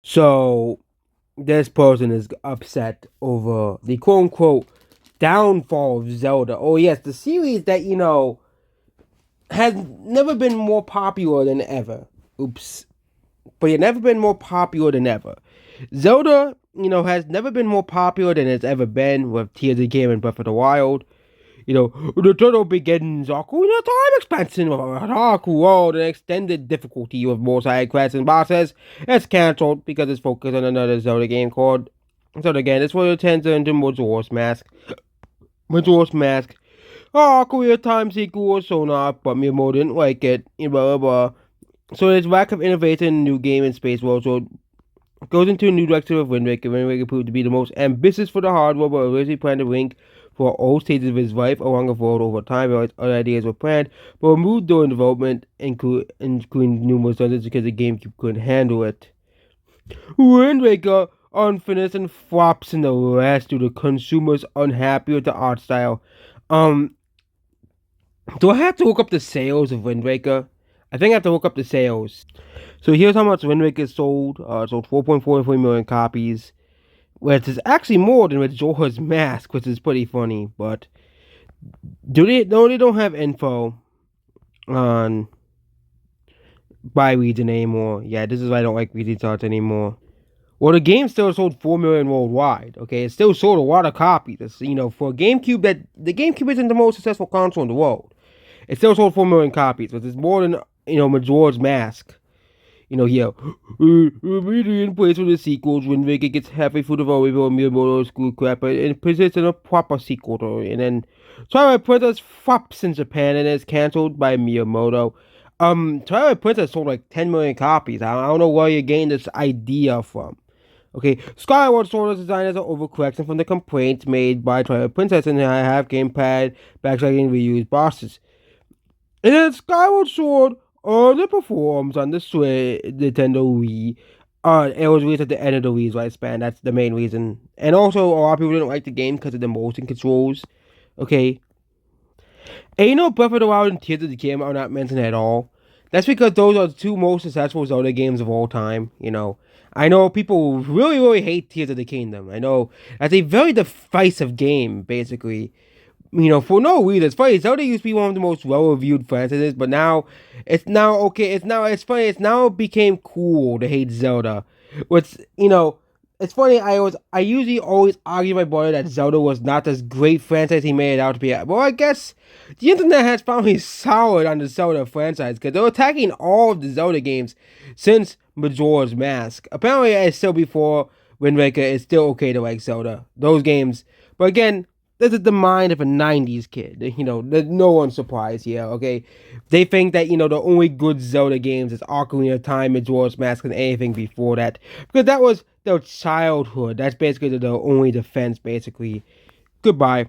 So this person is upset over the quote unquote downfall of Zelda. Oh yes, the series that has never been more popular than ever. Oops. But it's never been more popular than ever. Zelda, has never been more popular than it's ever been with Tears of the Kingdom and Breath of the Wild. The title begins Ocarina of Time expansion of a dark world and extended difficulty with more side quests and bosses. It's cancelled because it's focused on another Zelda game called Zelda again. This one turns into Majora's Mask. Majora's Mask. Ocarina of Time sequel or so not, but Miyamoto didn't like it. Blah blah blah. So there's lack of innovation in the new game in space world, so it goes into a new direction of Wind Waker. Wind Waker proved to be the most ambitious for the hardware, but originally planned to link for all stages of his life along the world over time. Other ideas were planned, but were moved during development, including numerous others because the GameCube couldn't handle it. Wind Waker unfinished and flops in the rest due to consumers unhappy with the art style. Um, do I have to look up the sales of Wind Waker? I think I have to look up the sales. So here's how much Wind Waker sold. It sold 4.44 million copies, which is actually more than Majora's Mask, which is pretty funny. But do they? No, they don't have info on by region anymore. Yeah, this is why I don't like region charts anymore. Well, the game still sold 4 million worldwide. Okay, it still sold a lot of copies. For a GameCube, that the GameCube isn't the most successful console in the world. It still sold 4 million copies, which is more than Majora's Mask. Here, immediately in place for the sequels, Wind Waker gets halfway through the story before Miyamoto school crap and presents in a proper sequel to it. And then Twilight Princess flops in Japan and is cancelled by Miyamoto. Twilight Princess sold like 10 million copies. I don't know where you're getting this idea from. Okay, Skyward Sword is designed as an overcorrection from the complaints made by Twilight Princess and have gamepad backtracking reused bosses. And then Skyward Sword underperforms on the Nintendo Wii. It was released at the end of the Wii's lifespan. That's the main reason. And also, a lot of people didn't like the game because of the motion controls. Okay. And Breath of the Wild and Tears of the Kingdom are not mentioned at all. That's because those are the two most successful Zelda games of all time. I know people really, really hate Tears of the Kingdom. I know that's a very divisive game, basically. For no reason. It's funny. Zelda used to be one of the most well-reviewed franchises, but now okay. It's funny. It's now became cool to hate Zelda. Which it's funny. I usually always argue with my brother that Zelda was not this great franchise he made it out to be. Well, I guess the internet has finally soured on the Zelda franchise because they're attacking all of the Zelda games since Majora's Mask. Apparently, it's still before Wind Waker. It's still okay to like Zelda. Those games, but again. This is the mind of a 90s kid. No one's surprised here, okay? They think that, the only good Zelda games is Ocarina of Time, Majora's Mask, and anything before that. Because that was their childhood. That's basically the only defense, basically. Goodbye.